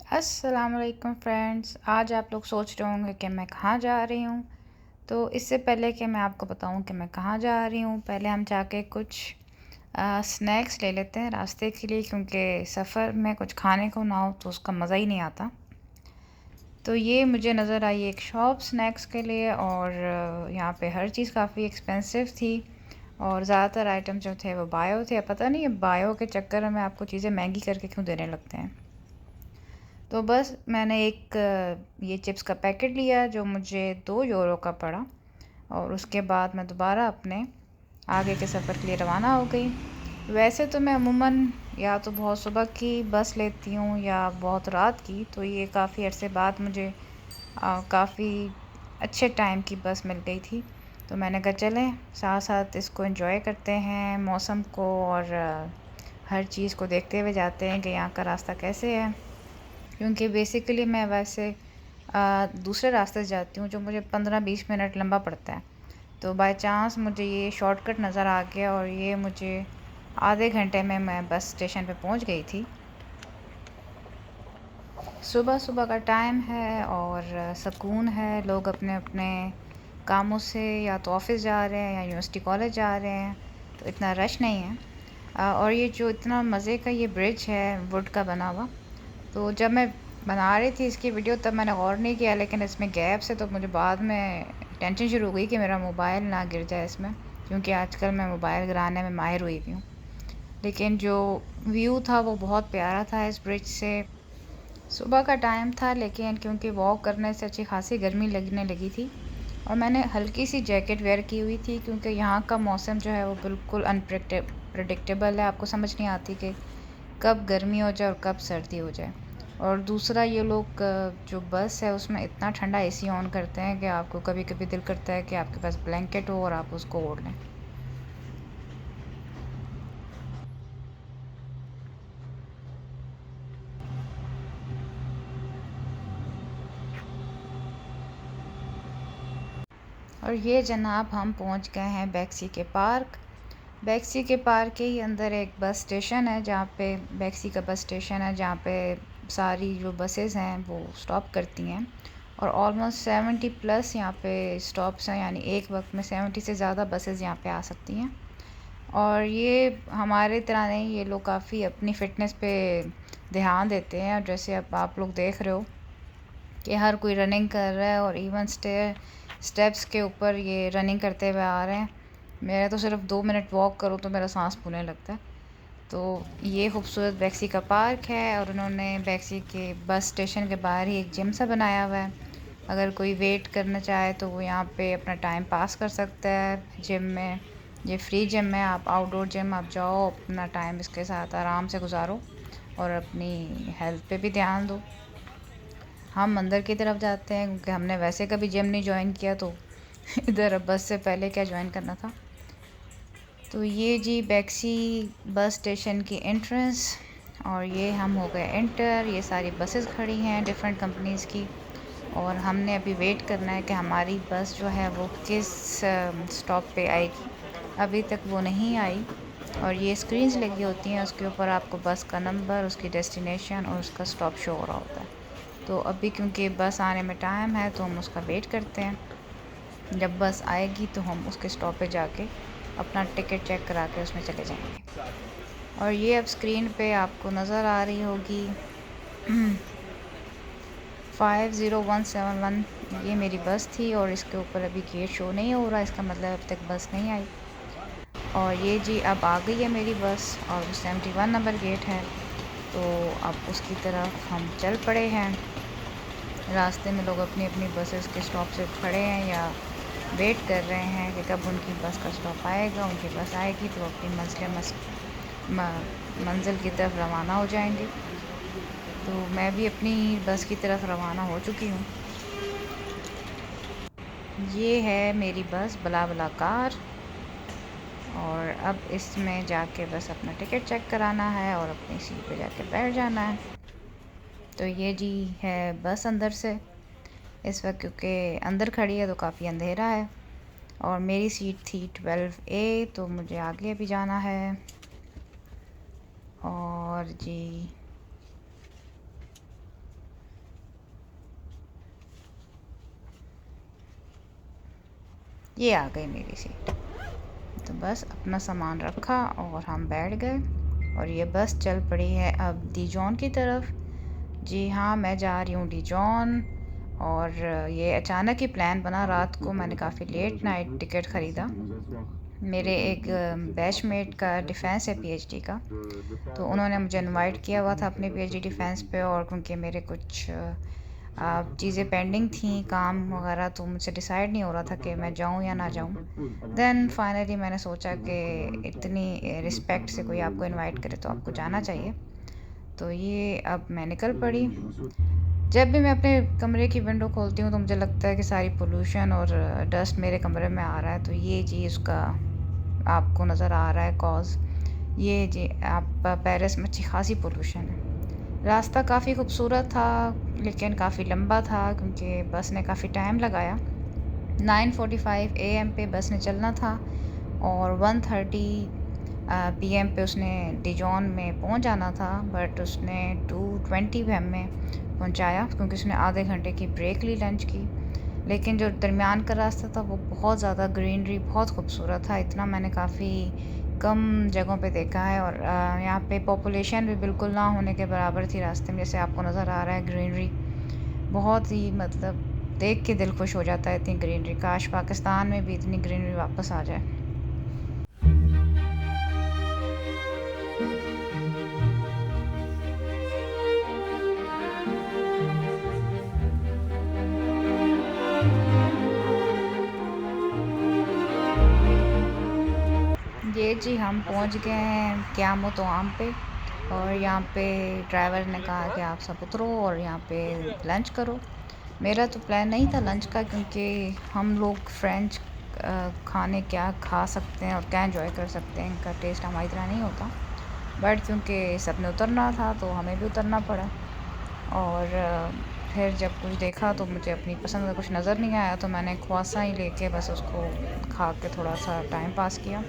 अस्सलामुअलैकुम फ्रेंड्स। आज आप लोग सोच रहे होंगे कि मैं कहाँ जा रही हूँ। तो इससे पहले कि मैं आपको बताऊँ कि मैं कहाँ जा रही हूँ, पहले हम जाके कुछ स्नैक्स ले लेते हैं रास्ते के लिए, क्योंकि सफ़र में कुछ खाने को ना हो तो उसका मज़ा ही नहीं आता। तो ये मुझे नज़र आई एक शॉप स्नैक्स के लिए, और यहाँ पे हर चीज़ काफ़ी एक्सपेंसिव थी और ज़्यादातर आइटम जो थे वो बायो थे। पता नहीं, ये बायो के चक्कर में आपको चीज़ें महंगी करके क्यों देने लगते हैं। तो बस मैंने एक ये चिप्स का पैकेट लिया जो मुझे 2 यूरो का पड़ा, और उसके बाद मैं दोबारा अपने आगे के सफ़र के लिए रवाना हो गई। वैसे तो मैं अमूमन या तो बहुत सुबह की बस लेती हूँ या बहुत रात की, तो ये काफ़ी अरसे बाद मुझे काफ़ी अच्छे टाइम की बस मिल गई थी। तो मैंने कहा चलें साथ साथ इसको एंजॉय करते हैं, मौसम को, और हर चीज़ को देखते हुए जाते हैं कि यहाँ का रास्ता कैसे है। क्योंकि बेसिकली मैं वैसे दूसरे रास्ते से जाती हूँ जो मुझे 15-20 मिनट लंबा पड़ता है। तो बाय चांस मुझे ये शॉर्टकट नज़र आ गया और ये मुझे आधे घंटे में मैं बस स्टेशन पे पहुँच गई थी। सुबह सुबह का टाइम है और सुकून है, लोग अपने अपने कामों से या तो ऑफ़िस जा रहे हैं या यूनिवर्सिटी कॉलेज जा रहे हैं, तो इतना रश नहीं है। और ये जो इतना मज़े का ये ब्रिज है वुड का बना हुआ, तो जब मैं बना रही थी इसकी वीडियो तब मैंने गौर नहीं किया, लेकिन इसमें गैप्स है तो मुझे बाद में टेंशन शुरू हो गई कि मेरा मोबाइल ना गिर जाए इसमें, क्योंकि आजकल मैं मोबाइल गिराने में माहिर हुई हुई हूँ। लेकिन जो व्यू था वो बहुत प्यारा था इस ब्रिज से। सुबह का टाइम था, लेकिन क्योंकि वॉक करने से अच्छी खासी गर्मी लगने लगी थी और मैंने हल्की सी जैकेट वेयर की हुई थी, क्योंकि यहाँ का मौसम जो है वो बिल्कुल अनप्रडिक्टेबल है। आपको समझ नहीं आती कि कब गर्मी हो जाए और कब सर्दी हो जाए। और दूसरा, ये लोग जो बस है उसमें इतना ठंडा एसी ऑन करते हैं कि आपको कभी कभी दिल करता है कि आपके पास ब्लैंकेट हो और आप उसको ओढ़ लें। और ये जनाब हम पहुंच गए हैं बैक्सी के पार्क। बैक्सी के पार्क के ही अंदर एक बस स्टेशन है, जहाँ पे बैक्सी का बस स्टेशन है, जहाँ पे सारी जो बसेस हैं वो स्टॉप करती हैं। और ऑलमोस्ट 70 प्लस यहाँ पे स्टॉप्स हैं, यानी एक वक्त में 70 से ज़्यादा बसेस यहाँ पे आ सकती हैं। और ये हमारे तरह नहीं, ये लोग काफ़ी अपनी फ़िटनेस पे ध्यान देते हैं। और जैसे अब आप लोग देख रहे हो कि हर कोई रनिंग कर रहा है और इवन स्टेप्स के ऊपर ये रनिंग करते हुए आ रहे हैं। मेरा तो सिर्फ 2 मिनट वॉक करूँ तो मेरा सांस फूलने लगता है। तो ये खूबसूरत बैक्सी का पार्क है, और उन्होंने बैक्सी के बस स्टेशन के बाहर ही एक जिम सा बनाया हुआ है। अगर कोई वेट करना चाहे तो वो यहाँ पे अपना टाइम पास कर सकता है जिम में। ये फ्री जिम है, आप आउटडोर जिम आप जाओ, अपना टाइम इसके साथ आराम से गुजारो और अपनी हेल्थ पे भी ध्यान दो। हम अंदर की तरफ जाते हैं क्योंकि हमने वैसे कभी जिम नहीं ज्वाइन किया, तो इधर बस से पहले क्या ज्वाइन करना था। तो ये जी बैक्सी बस स्टेशन की एंट्रेंस, और ये हम हो गए एंटर। ये सारी बसेस खड़ी हैं डिफरेंट कंपनीज़ की, और हमने अभी वेट करना है कि हमारी बस जो है वो किस स्टॉप पे आएगी। अभी तक वो नहीं आई। और ये स्क्रीन्स लगी होती हैं, उसके ऊपर आपको बस का नंबर, उसकी डेस्टिनेशन और उसका स्टॉप शो हो रहा होता है। तो अभी क्योंकि बस आने में टाइम है तो हम उसका वेट करते हैं। जब बस आएगी तो हम उसके स्टॉप पे जाके अपना टिकट चेक करा के उसमें चले जाएंगे। और ये अब स्क्रीन पे आपको नज़र आ रही होगी 50171। ये मेरी बस थी और इसके ऊपर अभी गेट शो नहीं हो रहा, इसका मतलब अब तक बस नहीं आई। और ये जी अब आ गई है मेरी बस, और वो 71 नंबर गेट है। तो अब उसकी तरफ हम चल पड़े हैं। रास्ते में लोग अपनी अपनी बसेस के स्टॉप से खड़े हैं या वेट कर रहे हैं कि कब उनकी बस का स्टॉप आएगा। उनकी बस आएगी तो अपनी मंजिल की तरफ रवाना हो जाएंगे। तो मैं भी अपनी बस की तरफ रवाना हो चुकी हूँ। ये है मेरी बस बला बला कार, और अब इसमें जाके बस अपना टिकट चेक कराना है और अपनी सीट पे जाके बैठ जाना है। तो ये जी है बस अंदर से। इस वक्त क्योंकि अंदर खड़ी है तो काफ़ी अंधेरा है, और मेरी सीट थी 12A, तो मुझे आगे भी जाना है। और जी ये आ गई मेरी सीट। तो बस अपना सामान रखा और हम बैठ गए और ये बस चल पड़ी है अब डिजॉन की तरफ। जी हाँ, मैं जा रही हूँ डिजॉन। और ये अचानक ही प्लान बना। रात को मैंने काफ़ी लेट नाइट टिकट ख़रीदा। मेरे एक बैचमेट का डिफेंस है पीएचडी का, तो उन्होंने मुझे इनवाइट किया हुआ था अपने पीएचडी डिफेंस पे। और क्योंकि मेरे कुछ चीज़ें पेंडिंग थी, काम वगैरह, तो मुझसे डिसाइड नहीं हो रहा था कि मैं जाऊँ या ना जाऊँ। देन फाइनली मैंने सोचा कि इतनी रिस्पेक्ट से कोई आपको इनवाइट करे तो आपको जाना चाहिए। तो ये अब मैं निकल पड़ी। जब भी मैं अपने कमरे की विंडो खोलती हूँ तो मुझे लगता है कि सारी पोल्यूशन और डस्ट मेरे कमरे में आ रहा है। तो ये चीज़ का आपको नज़र आ रहा है कॉज। ये जी आप पेरिस में अच्छी खासी पोल्यूशन है। रास्ता काफ़ी खूबसूरत था लेकिन काफ़ी लंबा था क्योंकि बस ने काफ़ी टाइम लगाया। 9:45 एएम पे बस ने चलना था और 1:30 पीएम पे उसने डिजॉन में पहुंच जाना था। बट उसने 2:20 में पहुंचाया क्योंकि उसने आधे घंटे की ब्रेक ली लंच की। लेकिन जो दरमियान का रास्ता था वो बहुत ज़्यादा ग्रीनरी, बहुत खूबसूरत था। इतना मैंने काफ़ी कम जगहों पे देखा है। और यहाँ पे पॉपुलेशन भी बिल्कुल ना होने के बराबर थी रास्ते में। जैसे आपको नज़र आ रहा है ग्रीनरी बहुत ही, मतलब देख के दिल खुश हो जाता है इतनी ग्रीनरी। काश पाकिस्तान में भी इतनी ग्रीनरी वापस आ जाए। ये जी हम पहुंच गए हैं क़यामत आम पे। और यहाँ पे ड्राइवर ने कहा कि आप सब उतरो और यहाँ पे लंच करो। मेरा तो प्लान नहीं था लंच का क्योंकि हम लोग फ्रेंच खाने क्या खा सकते हैं और क्या एंजॉय कर सकते हैं, इनका टेस्ट हमारी तरह नहीं होता। बट क्योंकि सब ने उतरना था तो हमें भी उतरना पड़ा। और फिर जब कुछ देखा तो मुझे अपनी पसंद का कुछ नज़र नहीं आया तो मैंने ख्वासा ही लेके बस उसको खा के थोड़ा सा टाइम पास किया।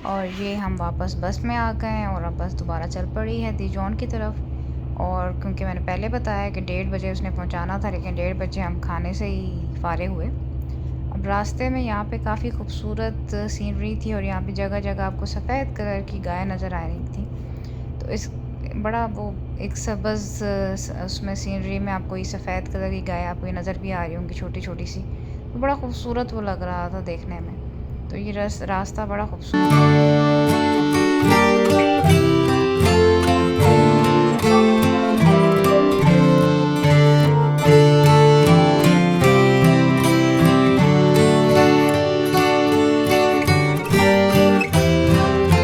और ये हम वापस बस में आ गए और अब बस दोबारा चल पड़ी है दिजौन की तरफ। और क्योंकि मैंने पहले बताया कि 1:30 बजे उसने पहुंचाना था, लेकिन 1:30 बजे हम खाने से ही फारिग हुए। अब रास्ते में यहाँ पे काफ़ी खूबसूरत सीनरी थी और यहाँ पे जगह जगह आपको सफ़ेद कलर की गाय नज़र आ रही थी। तो इस बड़ा वो एक सब्ज़ उसमें सीनरी में आपको ये सफ़ेद कलर की गाय आपको ये नज़र भी आ रही होंगी छोटी छोटी सी। तो बड़ा खूबसूरत वो लग रहा था देखने में। तो ये रास्ता बड़ा खूबसूरत।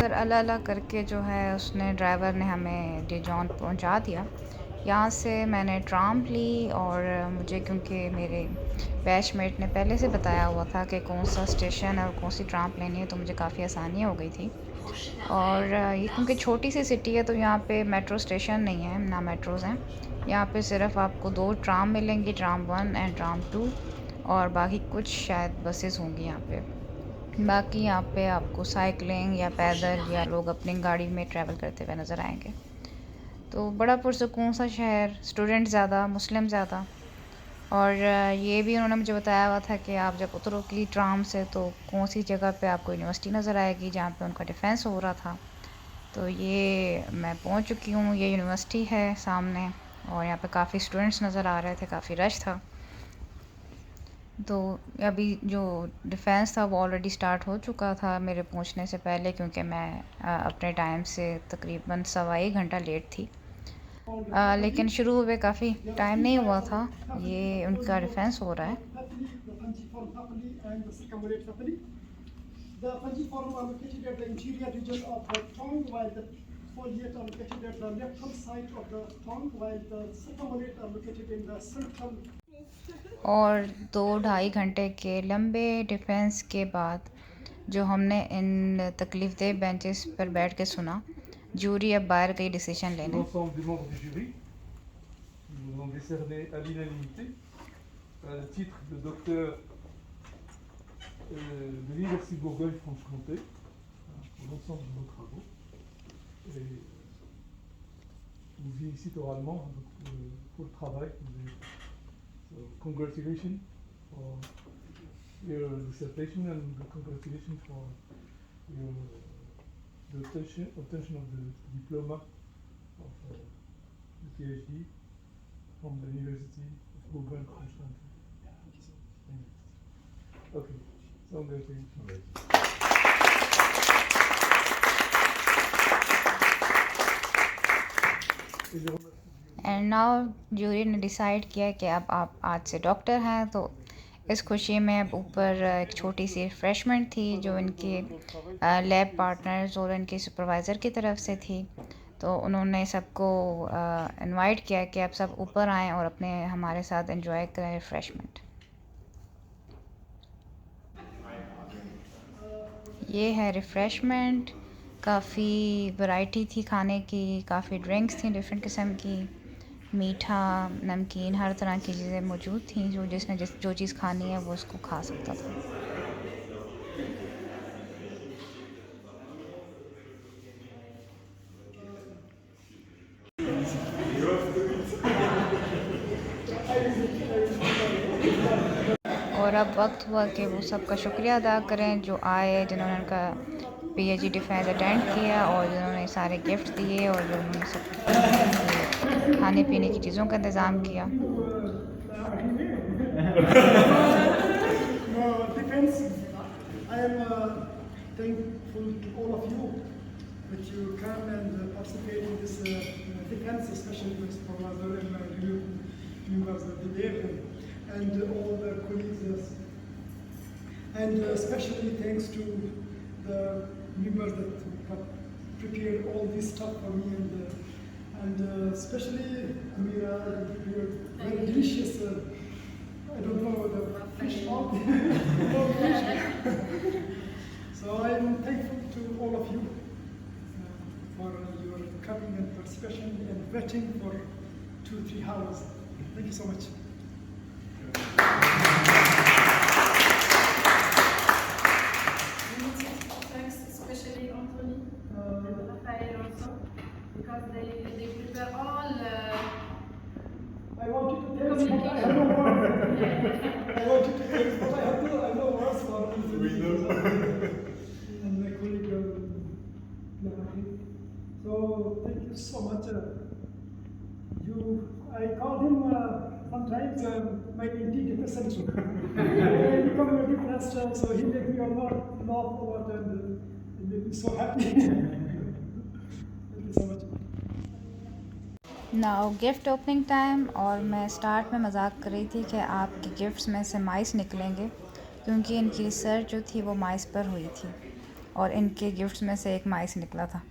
फिर अल्लाह अल्लाह करके जो है उसने ड्राइवर ने हमें डिजॉन पहुंचा दिया। यहाँ से मैंने ट्राम ली और मुझे क्योंकि मेरे बैचमेट ने पहले से बताया हुआ था कि कौन सा स्टेशन है और कौन सी ट्राम लेनी है, तो मुझे काफ़ी आसानी हो गई थी। और ये क्योंकि छोटी सी सिटी है तो यहाँ पे मेट्रो स्टेशन नहीं है, ना मेट्रोज़ हैं। यहाँ पे सिर्फ आपको दो ट्राम मिलेंगी, ट्राम 1 एंड ट्राम 2। और बाकी कुछ शायद बसेस होंगी यहाँ पे। बाकी यहाँ पे आपको साइकिलिंग या पैदल या लोग अपनी गाड़ी में ट्रैवल करते हुए नज़र आएंगे। तो बड़ा पुरसकून सा शहर, स्टूडेंट ज़्यादा, मुस्लिम ज़्यादा। और ये भी उन्होंने मुझे बताया हुआ था कि आप जब उतरोगी ट्राम से तो कौन सी जगह पे आपको यूनिवर्सिटी नज़र आएगी जहाँ पे उनका डिफेंस हो रहा था। तो ये मैं पहुँच चुकी हूँ, ये यूनिवर्सिटी है सामने। और यहाँ पे काफ़ी स्टूडेंट्स नज़र आ रहे थे, काफ़ी रश था। तो अभी जो डिफेंस था वो ऑलरेडी स्टार्ट हो चुका था मेरे पहुंचने से पहले, क्योंकि मैं अपने टाइम से तकरीबन 1.25 घंटा लेट थी। लेकिन शुरू हुए काफ़ी टाइम नहीं हुआ था। ये उनका डिफेंस हो रहा है। The falciform are located at the interior region of the tongue, while the foliate are located at the left-hand side of the tongue, while the circumflex are located in the central. और 2-2.5 घंटे के लंबे defence के बाद जो हमने इन तकलीफ़देह benches पर बैठ के सुना, जूरी अब बाहर गई डिसीजन लेने। de l'Université de Bourgogne-Franche-Comté pour l'ensemble de nos travaux. Et vous félicite oralement pour le travail que vous avez. So, congratulations for your dissertation and congratulations for your the obtention of the diploma of the PhD from the University of Gobert, Constantine. Okay, so and now jury ने decide किया कि अब आप आज से doctor हैं, तो इस खुशी में अब ऊपर एक छोटी सी रिफ़्रेशमेंट थी जो इनके लैब पार्टनर्स और इनके सुपरवाइज़र की तरफ से थी। तो उन्होंने सबको इनवाइट किया कि आप सब ऊपर आएँ और अपने हमारे साथ एंजॉय करें रिफ़्रेशमेंट। ये है रिफ़्रेशमेंट, काफ़ी वैरायटी थी खाने की, काफ़ी ड्रिंक्स थी डिफरेंट किस्म की, मीठा, नमकीन, हर तरह की चीज़ें मौजूद थी। जिसने जो चीज़ खानी है वो उसको खा सकता था। और अब वक्त हुआ कि वो सबका शुक्रिया अदा करें जो आए, जिन्होंने उनका PhD डिफेंस अटेंड किया और जिन्होंने सारे गिफ्ट दिए और जो उन्होंने सब खाने पीने की चीज़ों का इंतज़ाम किया। Defense, I am thankful to all of you that you come and participate in this defense, especially with Professor and my members of the day and all the colleagues. And especially thanks to the members that have prepared all this stuff for me, and especially Amira prepared very delicious. I don't know the fish mouth. So I'm thankful to all of you for your coming and participation and waiting for 2-3 hours. Thank you so much. Thanks, especially Anthony and Rafael also, because they prepare all. I want you to tell us what I have no words. I want you to tell us what I have to. I know words for Anthony. We know. And my colleague Lahari. So thank you so much. I called him sometimes my antidepressant. I become a depressed, so he made me a lot laugh a lot and he made me so happy. Thank you so much. Now gift opening time, और मैं start में मजाक कर रही थी कि आपके gifts में से माइस निकलेंगे, क्योंकि इनकी रिसर्च जो थी वो माइस पर हुई थी और इनके गिफ्ट्स में से एक माइस निकला था।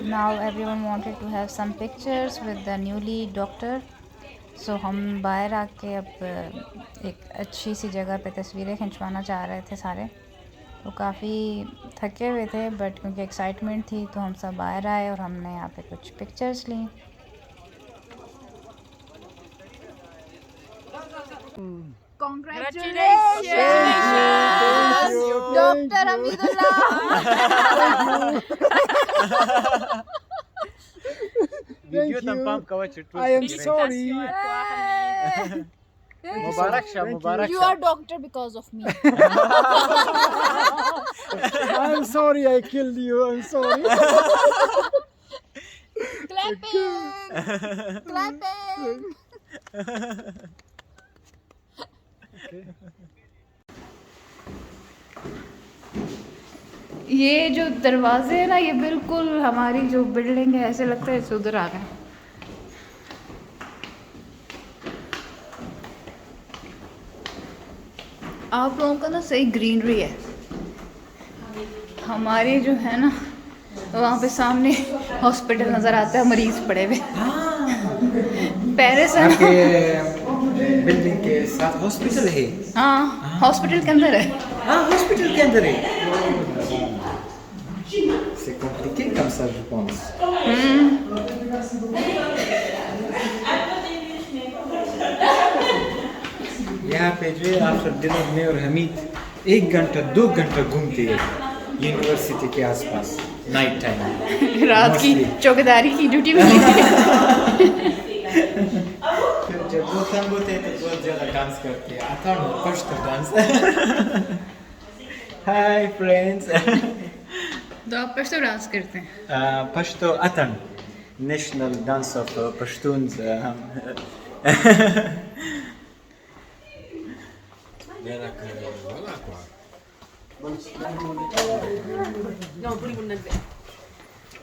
Now everyone wanted to have some pictures with the newly doctor. So हम बाहर आके अब एक अच्छी सी जगह पे तस्वीरें खिंचवाना चाह रहे थे सारे। तो काफ़ी थके हुए थे, बट क्योंकि एक्साइटमेंट थी तो हम सब बाहर आए और हमने यहाँ पे कुछ pictures Lee. Congratulations, Dr. Hamidullah. I am sorry. You are doctor because of me. I'm sorry I killed you. I'm sorry. Clapping. Clapping. ये जो दरवाजे हैं ना, ये बिल्कुल हमारी जो बिल्डिंग है ऐसे लगता है उधर आ गए। आप लोगों का ना सही ग्रीनरी है, हमारे जो है ना वहाँ पे सामने हॉस्पिटल नज़र आता है, मरीज पड़े हुए। पेरिस है ना, बिल्डिंग के साथ हॉस्पिटल है। हाँ हॉस्पिटल के अंदर है। हाँ हॉस्पिटल के अंदर है। C'est compliqué comme ça, je pense. यहाँ पे जो है आफ्टर डिनर में और हमीद 1 घंटा 2 घंटा घूमते हैं यूनिवर्सिटी के आसपास नाइट टाइम। रात की चौकीदारी की ड्यूटी में लेते हैं। जब वो तंग होते हैं तो बहुत ज़्यादा डांस करते हैं। आता हूँ फर्स्ट डांस। Hi friends. तो आप पश्तो डांस करते हैं? पश्तो अतन national dance of Pashtuns.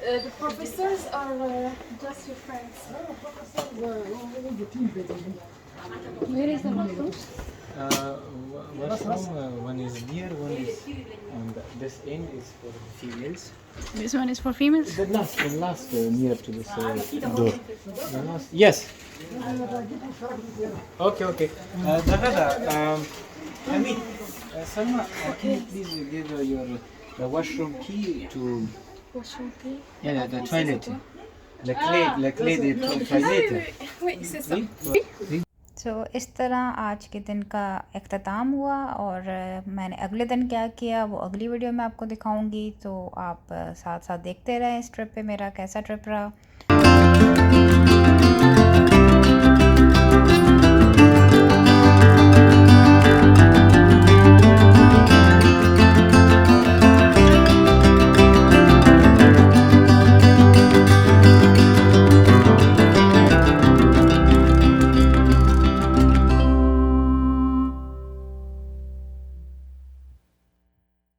The professors are just your friends. Where is the bathroom? One is near, one is on this end is for females. This one is for females. The last near to this door. The last, yes. Okay. Dagada, Hamid, Salma, can you please give the washroom key to Washroom key. yeah the toilet. The clay the toilet. Wait, c'est ça. तो इस तरह आज के दिन का इख्तिताम हुआ, और मैंने अगले दिन क्या किया वो अगली वीडियो में आपको दिखाऊंगी। तो आप साथ साथ देखते रहें इस ट्रिप पे मेरा कैसा ट्रिप रहा।